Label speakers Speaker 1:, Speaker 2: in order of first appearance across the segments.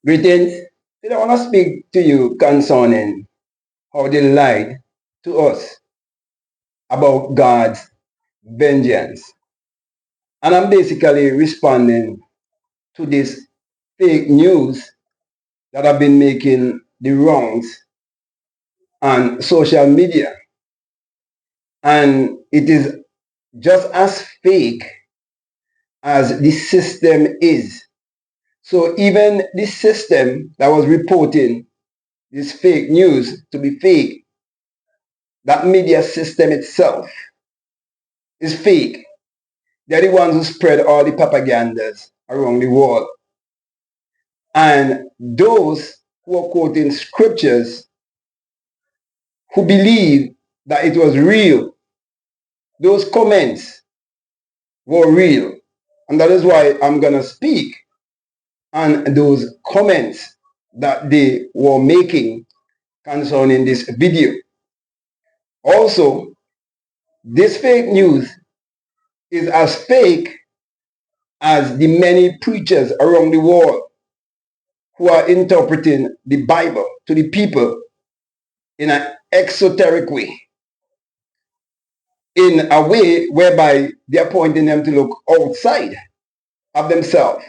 Speaker 1: Greetings. Today I want to speak to you concerning how they lied to us about God's vengeance. And I'm basically responding to this fake news that have been making the wrongs on social media. And it is just as fake as the system is. So even the system that was reporting this fake news to be fake, that media system itself is fake. They're the ones who spread all the propagandas around the world. And those who are quoting scriptures, who believe that it was real, those comments were real. And that is why I'm going to speak on those comments that they were making concerning this video. Also, this fake news is as fake as the many preachers around the world who are interpreting the Bible to the people in an exoteric way, in a way whereby they are pointing them to look outside of themselves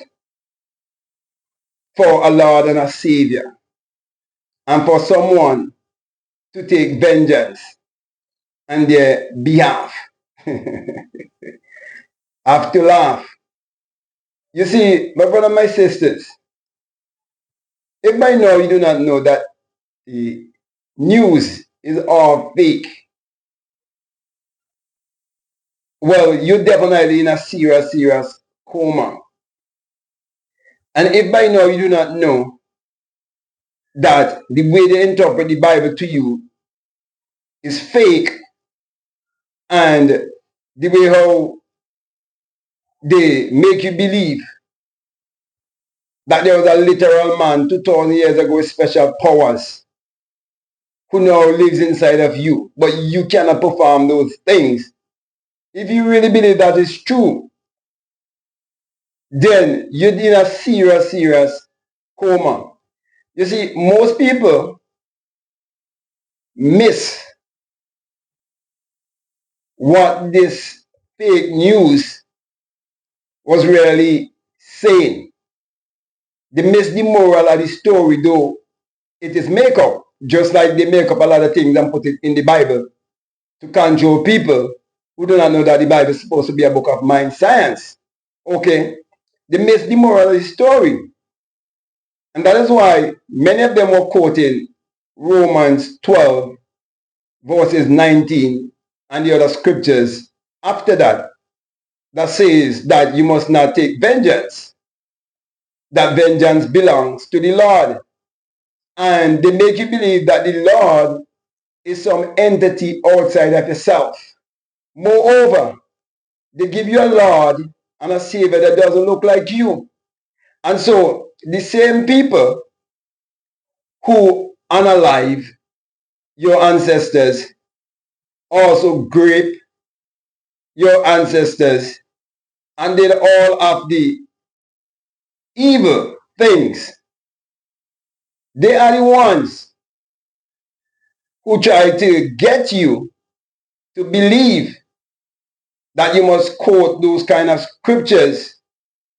Speaker 1: for a Lord and a Savior, and for someone to take vengeance on their behalf. I have to laugh. You see, my brother and my sisters, if by now you do not know that the news is all fake, well, you're definitely in a serious coma. And if by now you do not know that the way they interpret the Bible to you is fake, and the way how they make you believe that there was a literal man 2,000 years ago with special powers who now lives inside of you, but you cannot perform those things. If you really believe that is true, then you're in a serious coma. You see, most people miss what this fake news was really saying. They miss the moral of the story, though it is makeup, just like they make up a lot of things and put it in the Bible to control people who do not know that the Bible is supposed to be a book of mind science. Okay? They miss the moral of the story. And that is why many of them were quoting Romans 12, verses 19, and the other scriptures after that, that says that you must not take vengeance, that vengeance belongs to the Lord. And they make you believe that the Lord is some entity outside of yourself. Moreover, they give you a Lord and a Savior that doesn't look like you. And so the same people who unalive your ancestors also grape your ancestors and did all of the evil things. They are the ones who try to get you to believe that you must quote those kind of scriptures.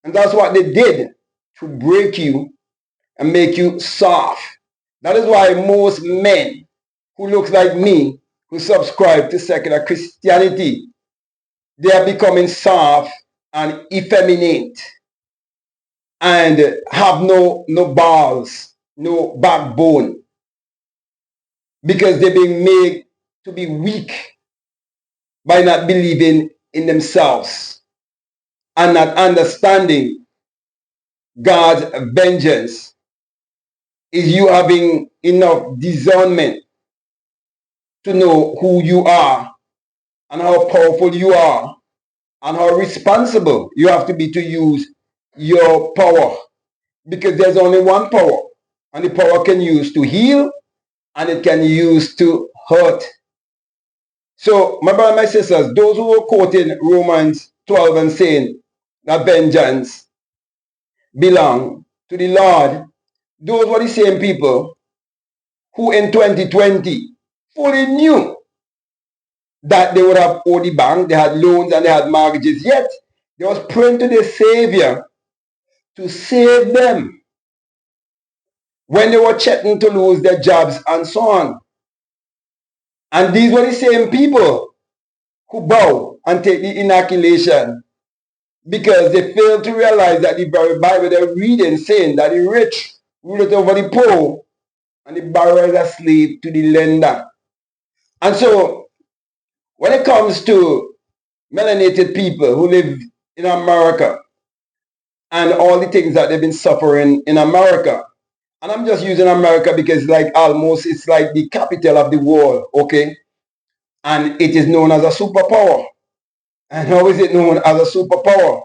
Speaker 1: And that's what they did, to break you and make you soft. That is why most men who look like me, who subscribe to secular Christianity, they are becoming soft and effeminate and have no balls, no backbone, because they're being made to be weak by not believing in themselves and not understanding God's vengeance is you having enough discernment to know who you are and how powerful you are and how responsible you have to be to use your power, because there's only one power, and the power can use to heal and it can use to hurt. So my brother and my sisters, those who are quoting Romans 12 and saying that vengeance belong to the Lord, those were the same people who in 2020 fully knew that they would have owed the bank, they had loans and they had mortgages, yet they was praying to the Savior to save them when they were threatened to lose their jobs and so on. And these were the same people who bow and take the inoculation because they failed to realize that the very Bible they're reading saying that the rich ruled over the poor and the borrower is a slave to the lender. And so when it comes to melanated people who live in America and all the things that they've been suffering in America, and I'm just using America because it's like the capital of the world, okay? And it is known as a superpower. And how is it known as a superpower?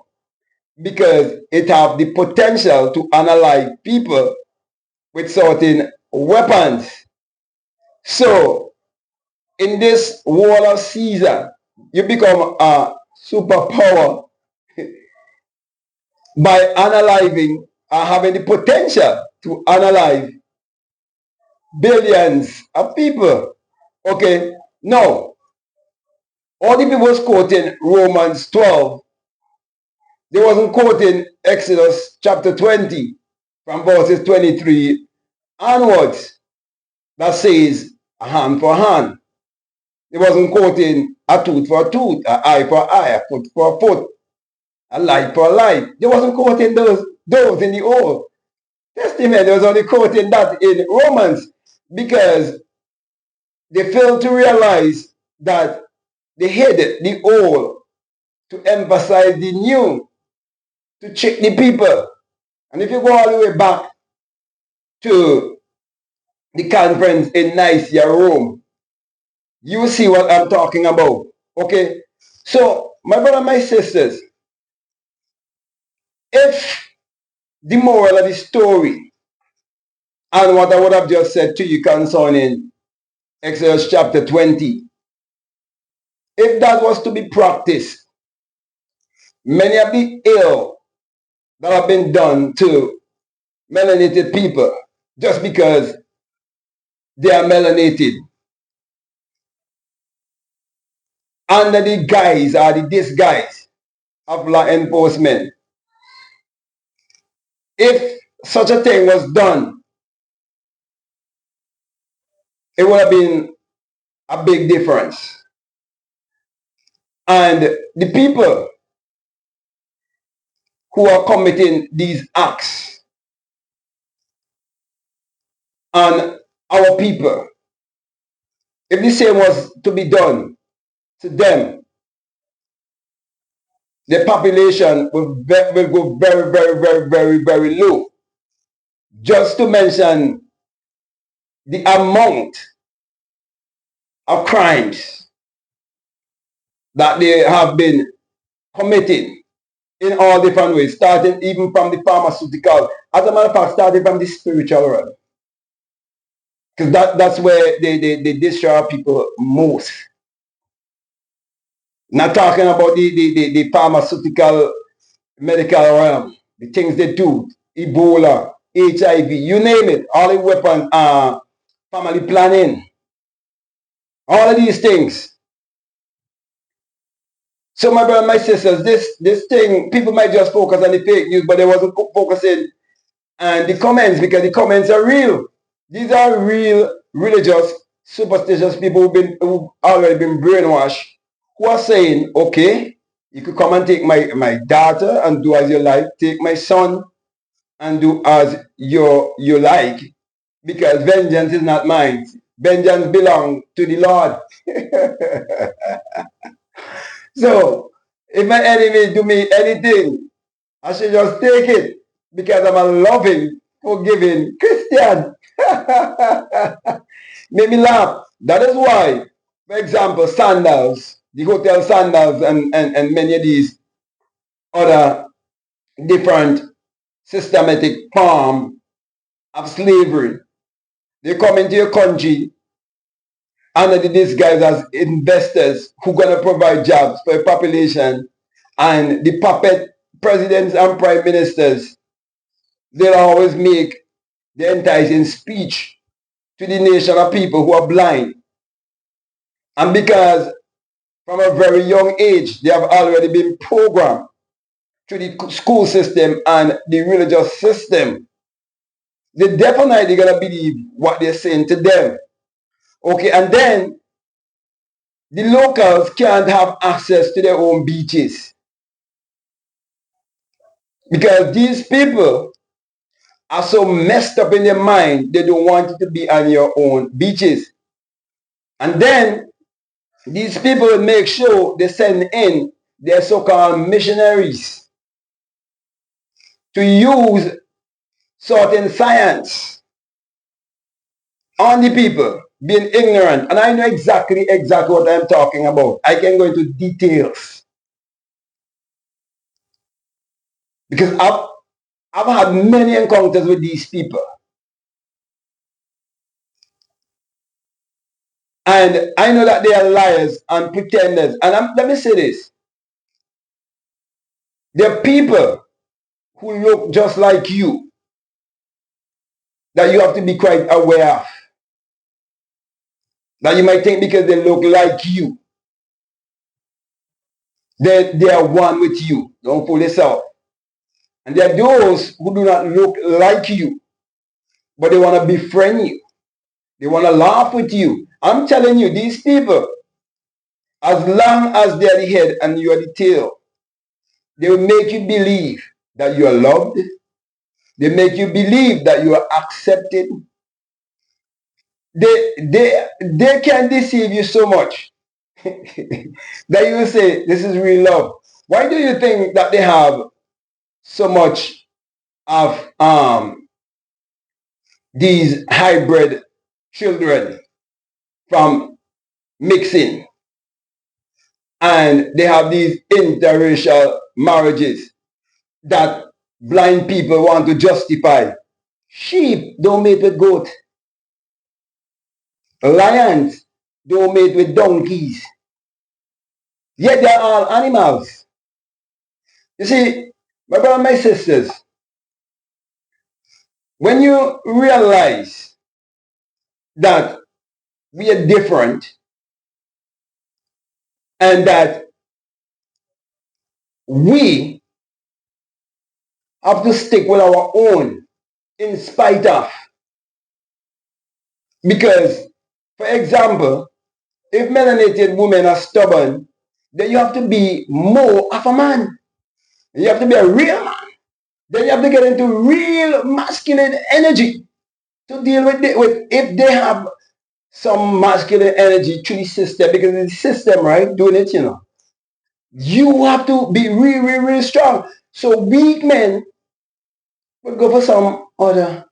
Speaker 1: Because it have the potential to analyze people with certain weapons. So in this war of Caesar, you become a superpower by analyzing having the potential to analyze billions of people. Okay, now all the people was quoting Romans 12. They wasn't quoting Exodus chapter 20 from verses 23 onwards that says a hand for a hand. They wasn't quoting a tooth for a tooth, an eye for an eye, a foot for a foot, a light for a light. They wasn't quoting those in the Old Testament. They was only quoting that in Romans because they failed to realize that they hid the old to emphasize the new, to trick the people. And if you go all the way back to the conference in Nicaea, Rome, you will see what I'm talking about. Okay? So, my brother and my sisters, if the moral of the story and what I would have just said to you concerning Exodus chapter 20, if that was to be practiced, many of the ill that have been done to melanated people just because they are melanated under the guise or the disguise of law enforcement. If such a thing was done, it would have been a big difference. And the people who are committing these acts on our people, if the same was to be done to them, the population will go very, very, very, very, very low. Just to mention the amount of crimes that they have been committing in all different ways, starting even from the pharmaceutical, as a matter of fact, starting from the spiritual realm. Because that's where they destroy people most. Not talking about the pharmaceutical medical realm, the things they do, Ebola, HIV, you name it, all the weapons, family planning, all of these things. So my brother and my sisters, this thing, people might just focus on the fake news, but they wasn't focusing on the comments because the comments are real. These are real, religious, superstitious people who've already been brainwashed, who are saying, okay, you could come and take my daughter and do as you like, take my son and do as you like, because vengeance is not mine. Vengeance belongs to the Lord. So, if my enemy do me anything, I should just take it because I'm a loving, forgiving Christian. Make me laugh. That is why, for example, sandals, the hotel sandals and many of these other different systematic form of slavery, they come into your country under the disguise as investors who are going to provide jobs for a population, and the puppet presidents and prime ministers, they'll always make the enticing speech to the nation of people who are blind. And because from a very young age, they have already been programmed through the school system and the religious system, they're definitely going to believe what they're saying to them. Okay, and then the locals can't have access to their own beaches because these people are so messed up in their mind, they don't want you to be on your own beaches. And then these people make sure they send in their so-called missionaries to use certain science on the people being ignorant. And I know exactly what I'm talking about. I can go into details because I've had many encounters with these people. And I know that they are liars and pretenders. And let me say this. There are people who look just like you that you have to be quite aware of. That you might think because they look like you, they are one with you. Don't fool yourself. And there are those who do not look like you, but they want to befriend you. They want to laugh with you. I'm telling you, these people, as long as they are the head and you are the tail, they will make you believe that you are loved. They make you believe that you are accepted. They can deceive you so much that you will say, this is real love. Why do you think that they have so much of these hybrid children from mixing? And they have these interracial marriages that blind people want to justify. Sheep don't mate with goat. Lions don't mate with donkeys. Yet they are all animals. You see, my brother and my sisters, when you realize that we are different and that we have to stick with our own in spite of, because, for example, if melanated women are stubborn, then you have to be more of a man. You have to be a real man. Then you have to get into real masculine energy to deal with if they have some masculine energy through the system, because it's the system, right, doing it, you have to be really strong. So weak men would go for some other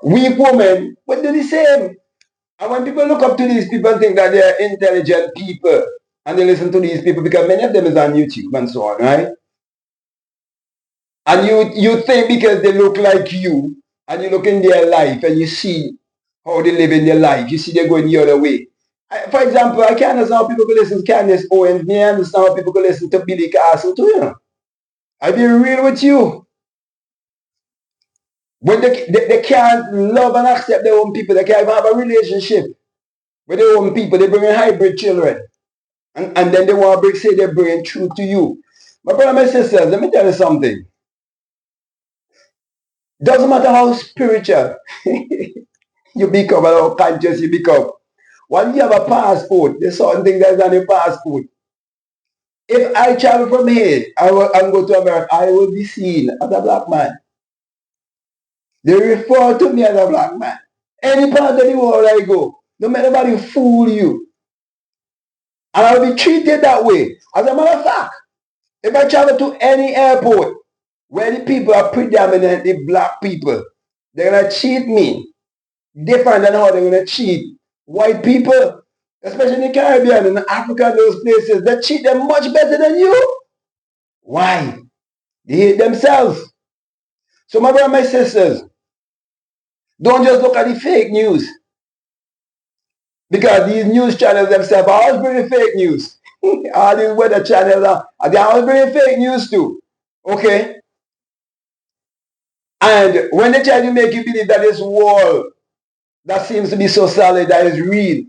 Speaker 1: weak woman, would do the same. And when people look up to these people, think that they're intelligent people, and they listen to these people because many of them is on YouTube and so on, right? And you think because they look like you, and you look in their life and you see how they live in their life, you see they're going the other way. For example, I can't understand how people can listen to Candace Owens. Me, I understand how people can listen to Billy Castle too, I'll be real with you. When they can't love and accept their own people, they can't even have a relationship with their own people. They bring in hybrid children. And then they want to say they're bringing truth to you. My brother and my sisters, let me tell you something. Doesn't matter how spiritual you become and how conscious you become. Once you have a passport, there's certain things that's on your passport. If I travel from here and go to America, I will be seen as a black man. They refer to me as a black man. Any part of the world I go, no matter anybody fool you. And I'll be treated that way. As a matter of fact, if I travel to any airport where the people are predominantly black people, they're going to treat me different than how they're going to treat white people, especially in the Caribbean and Africa and those places. They treat them much better than you. Why? They hate themselves. So my brother and my sisters, don't just look at the fake news. Because these news channels themselves are always bringing fake news. All these weather channels are they always bringing fake news too. Okay? And when they try to make you believe that this wall that seems to be so solid that is real,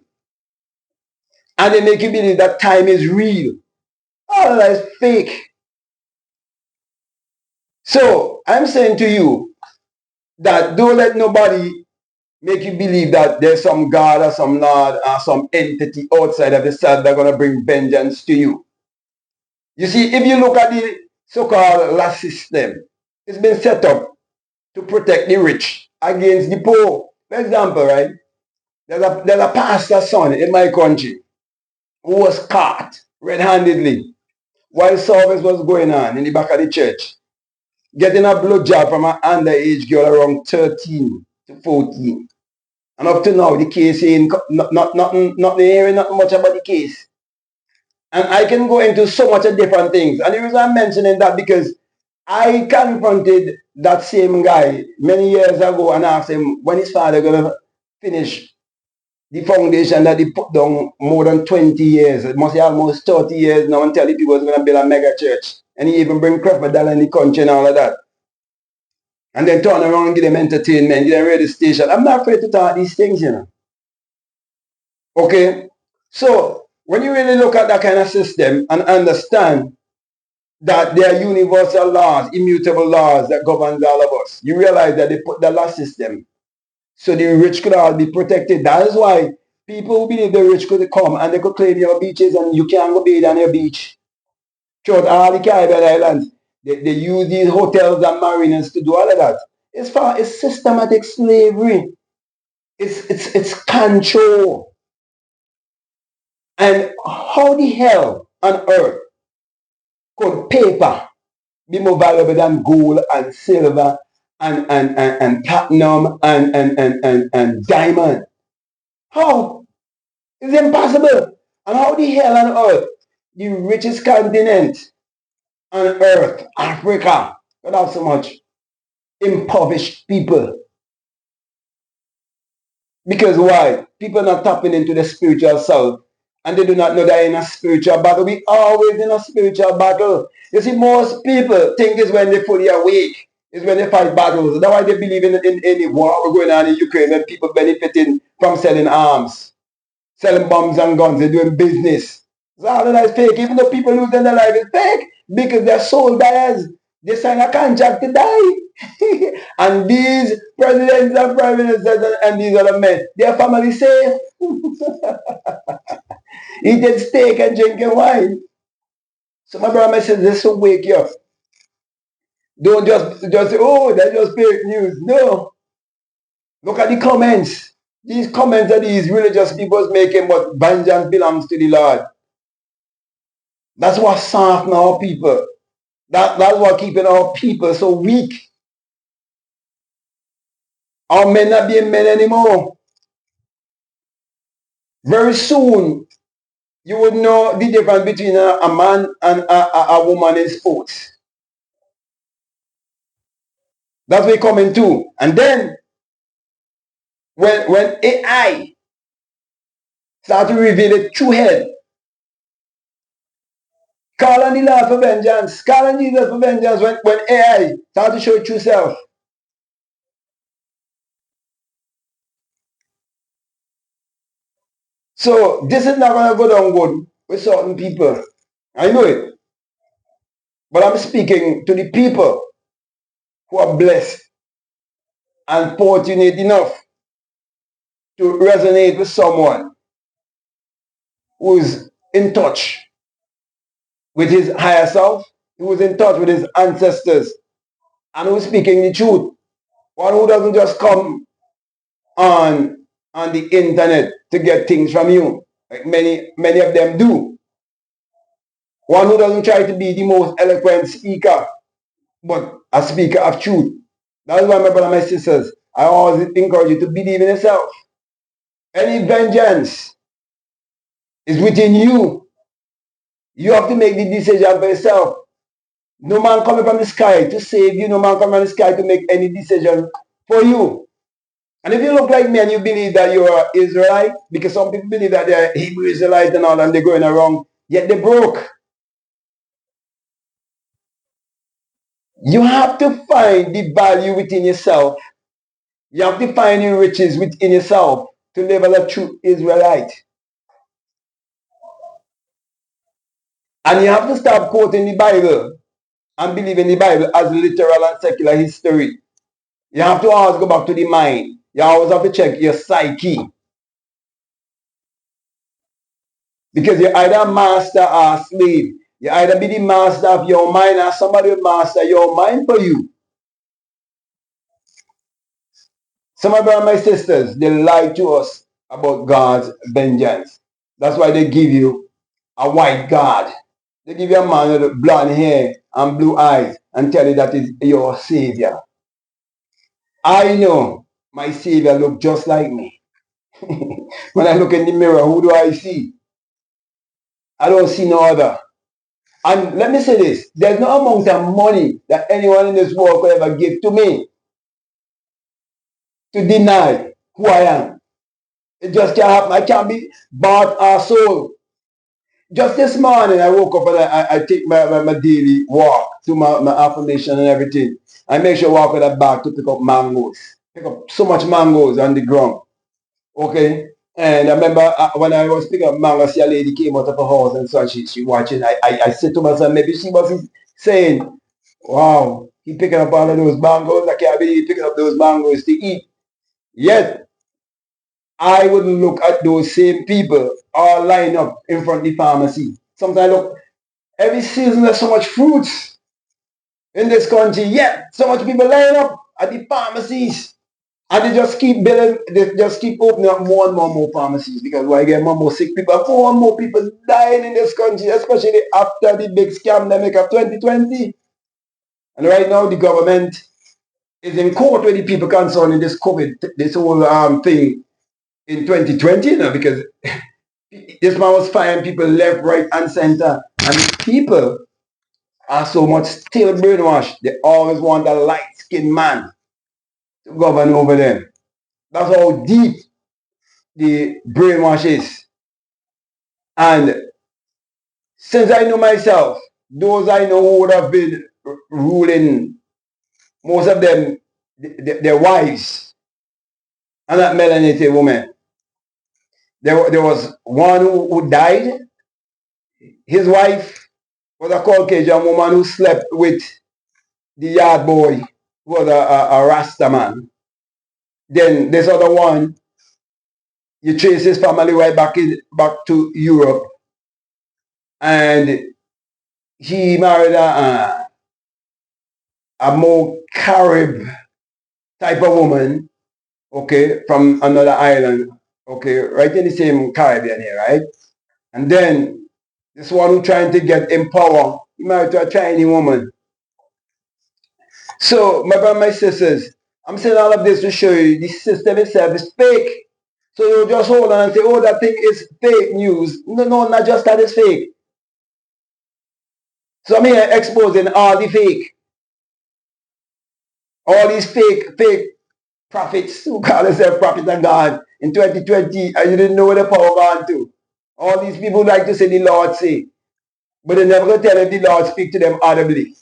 Speaker 1: and they make you believe that time is real, all of that is fake. So I'm saying to you that don't let nobody make you believe that there's some God or some Lord or some entity outside of the self that's going to bring vengeance to you. You see, if you look at the so-called law system, it's been set up to protect the rich against the poor. For example, right, there's a pastor's son in my country who was caught red-handedly while service was going on in the back of the church, getting a blowjob from an underage girl around 13 to 14. And up to now, the case ain't not hearing nothing much about the case. And I can go into so much of different things. And the reason I'm mentioning that because I confronted that same guy many years ago and asked him when his father gonna finish the foundation that he put down more than 20 years. It must be almost 30 years now, and tell the people he's gonna build a mega church. And he even bring crocodile in the country and all of that. And then turn around and give them entertainment, give them radio station. I'm not afraid to talk these things, you know. Okay? So when you really look at that kind of system and understand that there are universal laws, immutable laws that governs all of us, you realize that they put the law system so the rich could all be protected. That is why people who believe the rich could come and they could claim your beaches and you can't go bathe on your beach. Throughout all the Caribbean islands, they use these hotels and marinas to do all of that. It's systematic slavery. It's control. And how the hell on earth could paper be more valuable than gold and silver and platinum and diamond? How? It's impossible. And how the hell on earth the richest continent on earth, Africa, could have so much impoverished people? Because why? People are not tapping into the spiritual self and they do not know they're in a spiritual battle. We always in a spiritual battle. You see, most people think it's when they fully awake, it's when they fight battles. That's why they believe in any war going on in Ukraine and people benefiting from selling arms, selling bombs and guns, they're doing business. So all of that is fake. Even though people losing their life, it's fake because they're soul buyers. They sign a contract to die. And these presidents and prime ministers and these other men, their family safe. Eating steak and drinking wine. So my brother says, this will wake you up. Don't just say, oh, that's just fake news. No. Look at the comments. These comments that these religious people making, but vengeance belongs to the Lord. That's what softening our people. That's what keeping our people so weak. Our men not being men anymore. Very soon, you would know the difference between a man and a woman in sports. That's what we're coming to. And then, when AI start to reveal it true head, call on the Lord for vengeance. Call on Jesus for vengeance when AI start to show true self. So this is not going to go down good with certain people. I know it. But I'm speaking to the people who are blessed and fortunate enough to resonate with someone who's in touch with his higher self, who's in touch with his ancestors, and who's speaking the truth. One who doesn't just come on the internet to get things from you, like many of them do. One who doesn't try to be the most eloquent speaker, but a speaker of truth. That's why, my brother and my sisters, I always encourage you to believe in yourself. Any vengeance is within you. You have to make the decision for yourself. No man coming from the sky to save you. No man coming from the sky to make any decision for you. And if you look like me and you believe that you are Israelite, because some people believe that they're Hebrew Israelite and all, and they're going around, yet they broke. You have to find the value within yourself. You have to find the riches within yourself to live as a true Israelite. And you have to stop quoting the Bible and believe in the Bible as literal and secular history. You have to always go back to the mind. You always have to check your psyche. Because you're either a master or a slave. You either be the master of your mind or somebody will master your mind for you. Some of my sisters, they lie to us about God's vengeance. That's why they give you a white God. They give you a man with blonde hair and blue eyes and tell you that is your savior. I know my savior look just like me. When I look in the mirror, who do I see? I don't see no other. And let me say this, there's no amount of money that anyone in this world could ever give to me to deny who I am. It just can't happen. I can't be bought or sold. Just this morning, I woke up and I take my daily walk, do my affirmation and everything. I make sure I walk with a bag to pick up mangoes. Pick up so much mangoes on the ground. Okay? And I remember when I was picking up mangoes, a lady came out of her house and so she watching. I said to myself, maybe she wasn't saying, wow, he picking up all of those mangoes. I can't believe he picking up those mangoes to eat. Yet, I wouldn't look at those same people all lined up in front of the pharmacy. Sometimes look, every season there's so much fruits in this country, yet so much people line up at the pharmacies. And they just keep building, they just keep opening up more and more pharmacies because why get more and more sick people, more and more people dying in this country, especially after the big scandemic of 2020. And right now the government is in court with the people concerning this COVID, this whole thing in 2020, you know, because this man was firing people left, right, and center. And people are so much still brainwashed. They always want a light-skinned man to govern over them. That's how deep the brainwash is. And since I know myself, those I know who would have been ruling, most of them, their wives, are not melanated women. There was one who died. His wife was a Caucasian woman who slept with the yard boy, who was a Rasta man. Then this other one, you trace his family right back to Europe, and he married a more Carib type of woman, okay, from another island, okay, right in the same Caribbean here, right? And then this one who trying to get in power, he married to a Chinese woman. So, my brothers and my sisters, I'm saying all of this to show you the system itself is fake. So you just hold on and say, oh, that thing is fake news. No, no, not just that it's fake. So I'm here exposing all the fake. All these fake prophets who call themselves prophets of God in 2020, and you didn't know where the power gone to. All these people like to say the Lord say, but they never going to tell if the Lord speak to them audibly.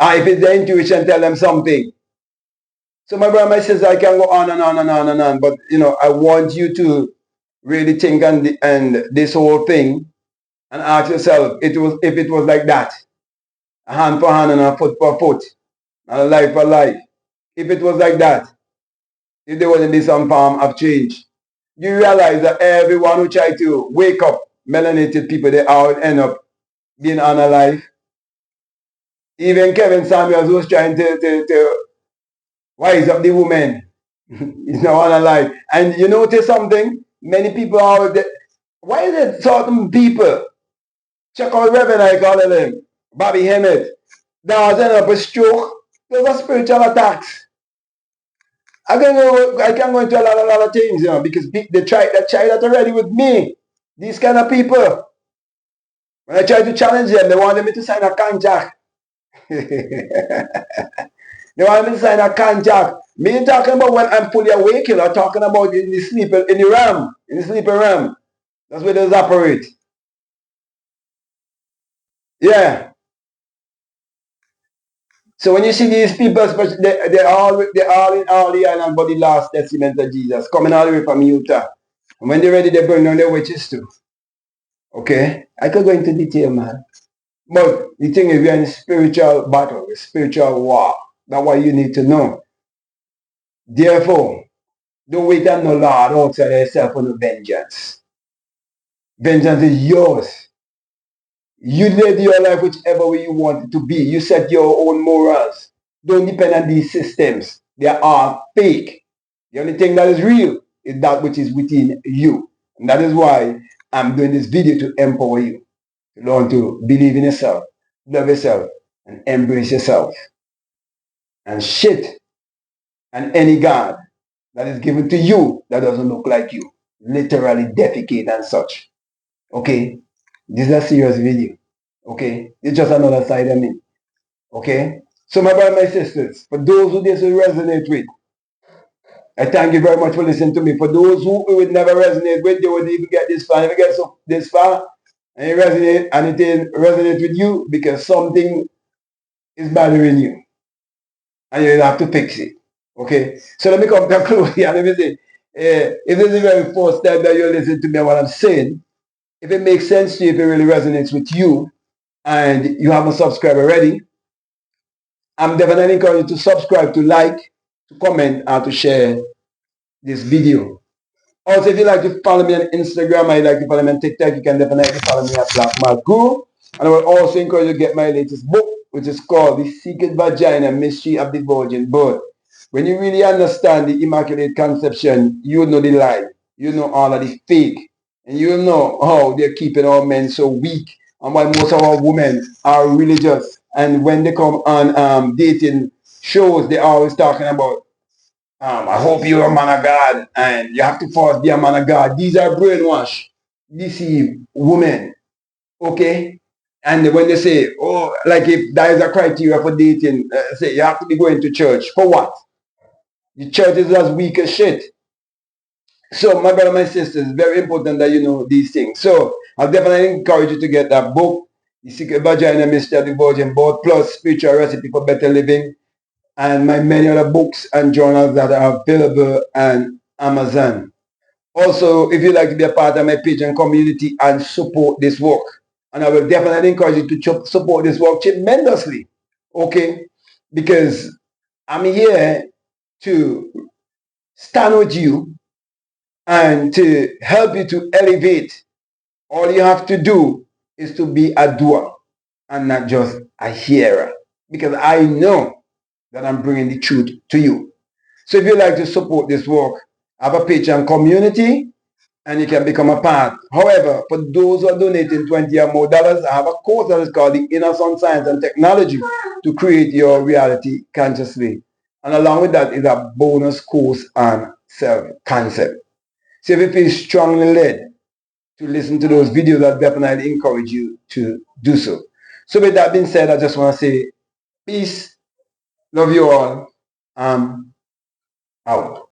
Speaker 1: And if it's their intuition, tell them something. So my brother, my sister, I can go on and on and on and on, but you know, I want you to really think and this whole thing and ask yourself, if it was like that, a hand for hand and a foot for foot, and a life for life. If it was like that, if there wouldn't be some form of change, you realize that everyone who try to wake up melanated people, they all end up being unalive. Even Kevin Samuels was trying to wise up the woman. He's now unalive. And you notice something? Many people are, why is it certain people, check out Reverend, I call him, Bobby Hemmett, that was end up with stroke. Those are spiritual attacks. I can go into a lot of things, you know, because they try that already with me. These kind of people. When I try to challenge them, they want me to sign a contract. They want me to sign a contract. Me talking about when I'm fully awake, you know, talking about in the sleeping realm. That's where those operate. Yeah. So when you see these people, especially they're all in all the island but the last testament of Jesus, coming all the way from Utah. And when they're ready, they burn down their witches too. Okay? I could go into detail, man. But the thing is, we're in a spiritual battle, a spiritual war. That's what you need to know. Therefore, don't wait on no Lord outside yourself for no vengeance. Vengeance is yours. You live your life whichever way you want it to be. You set your own morals. Don't depend on these systems. They are fake. The only thing that is real is that which is within you. And that is why I'm doing this video to empower you. To learn to believe in yourself, love yourself, and embrace yourself. And shit and any God that is given to you that doesn't look like you. Literally defecate and such. Okay? This is a serious video. Okay? It's just another side of me. Okay? So my brothers and my sisters, for those who this will resonate with, I thank you very much for listening to me. For those who it would never resonate with, they would even get this far. If you get this far and it resonate and it didn't resonate with you because something is bothering you and you have to fix it. Okay? So let me come to a close here. Let me say, if this is the very first time that you're listening to me and what I'm saying, if it makes sense to you, if it really resonates with you, and you haven't subscribed already, I'm definitely encouraging you to subscribe, to like, to comment, and to share this video. Also, if you like to follow me on Instagram, or you like to follow me on TikTok, you can definitely follow me at BlackMadGuru. And I will also encourage you to get my latest book, which is called The Secret Vagina Mystery of the Virgin Birth. When you really understand the Immaculate Conception, you know the lie. You know all of the fake. And you know how they're keeping our men so weak and why most of our women are religious. And when they come on dating shows, they're always talking about, I hope you're a man of God and you have to first be a man of God. These are brainwash, deceive women. Okay? And when they say, oh, like if that is a criteria for dating, say you have to be going to church. For what? The church is as weak as shit. So, my brother, my sisters, it's very important that you know these things. So, I'll definitely encourage you to get that book, The Secret Vagina Mystery of the Virgin Birth, plus Spiritual Recipe for Better Living, and my many other books and journals that are available on Amazon. Also, if you'd like to be a part of my page and community and support this work, and I will definitely encourage you to support this work tremendously, okay? Because I'm here to stand with you and to help you to elevate. All you have to do is to be a doer and not just a hearer. Because I know that I'm bringing the truth to you. So if you'd like to support this work, I have a Patreon community and you can become a part. However, for those who are donating $20 or more, I have a course that is called the Inner Sun Science and Technology to create your reality consciously. And along with that is a bonus course on self-concept. So if you feel strongly led to listen to those videos, I definitely encourage you to do so. So with that being said, I just want to say peace, love you all, out.